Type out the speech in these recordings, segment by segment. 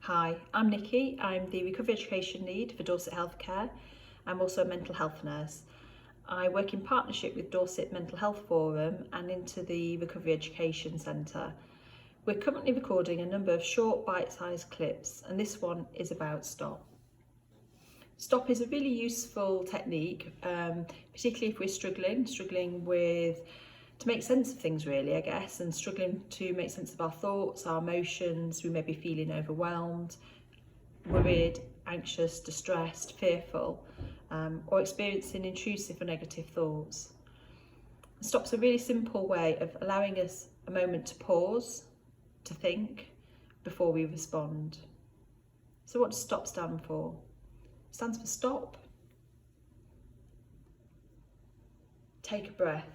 Hi, I'm Nikki. I'm the Recovery Education Lead for Dorset Healthcare. I'm also a mental health nurse. I work in partnership with Dorset Mental Health Forum and into the Recovery Education Centre. We're currently recording a number of short bite-sized clips, and this one is about STOPP. STOPP is a really useful technique, particularly if we're struggling to make sense of things really, I guess, and struggling to make sense of our thoughts, our emotions. We may be feeling overwhelmed, worried, anxious, distressed, fearful, or experiencing intrusive or negative thoughts. STOPP's a really simple way of allowing us a moment to pause, to think, before we respond. So what does STOPP stand for? It stands for stop, take a breath.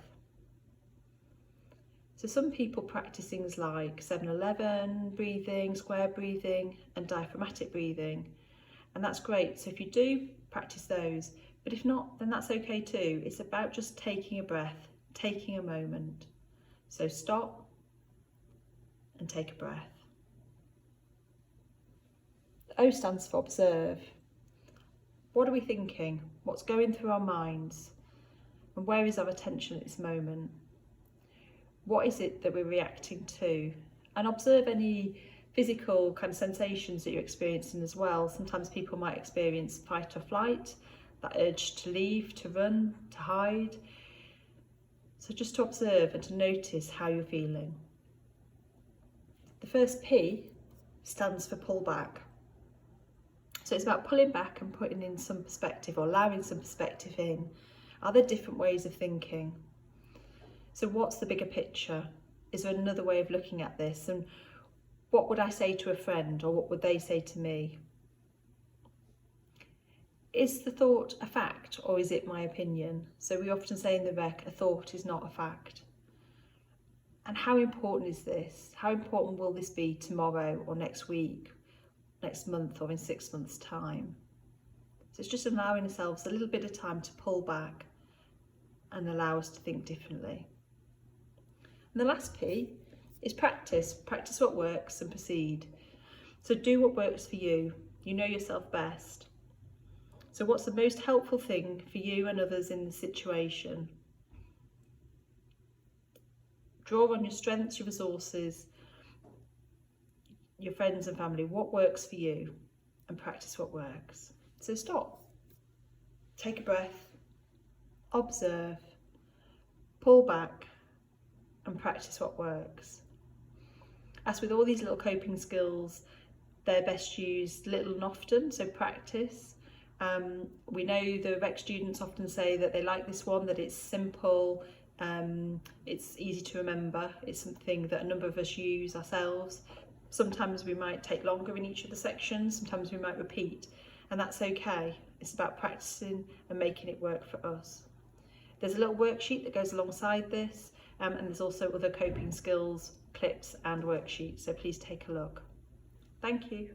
So some people practice things like 7-11 breathing, square breathing and diaphragmatic breathing, and that's great. So if you do, practice those, but if not, then that's okay too. It's about just taking a breath, taking a moment. So stop and take a breath. The O stands for observe. What are we thinking? What's going through our minds? And where is our attention at this moment? What is it that we're reacting to? And observe any physical kind of sensations that you're experiencing as well. Sometimes people might experience fight or flight, that urge to leave, to run, to hide. So just to observe and to notice how you're feeling. The first P stands for pull back. So it's about pulling back and putting in some perspective, or allowing some perspective in. Are there different ways of thinking? So what's the bigger picture? Is there another way of looking at this? And what would I say to a friend, or what would they say to me? Is the thought a fact, or is it my opinion? So we often say in the rec, a thought is not a fact. And how important is this? How important will this be tomorrow or next week, next month, or in 6 months' time? So it's just allowing ourselves a little bit of time to pull back and allow us to think differently. And the last P is practice. Practice what works and proceed. So do what works for you. You know yourself best. So what's the most helpful thing for you and others in the situation? Draw on your strengths, your resources, your friends and family. What works for you? And practice what works. So stop. Take a breath. Observe. Pull back. And practice what works. As with all these little coping skills, they're best used little and often, so practice. We know the rec students often say that they like this one, that it's simple, it's easy to remember, it's something that a number of us use ourselves. Sometimes we might take longer in each of the sections, sometimes we might repeat, and that's okay. It's about practicing and making it work for us. There's a little worksheet that goes alongside this, and there's also other coping skills, clips and worksheets, so please take a look. Thank you.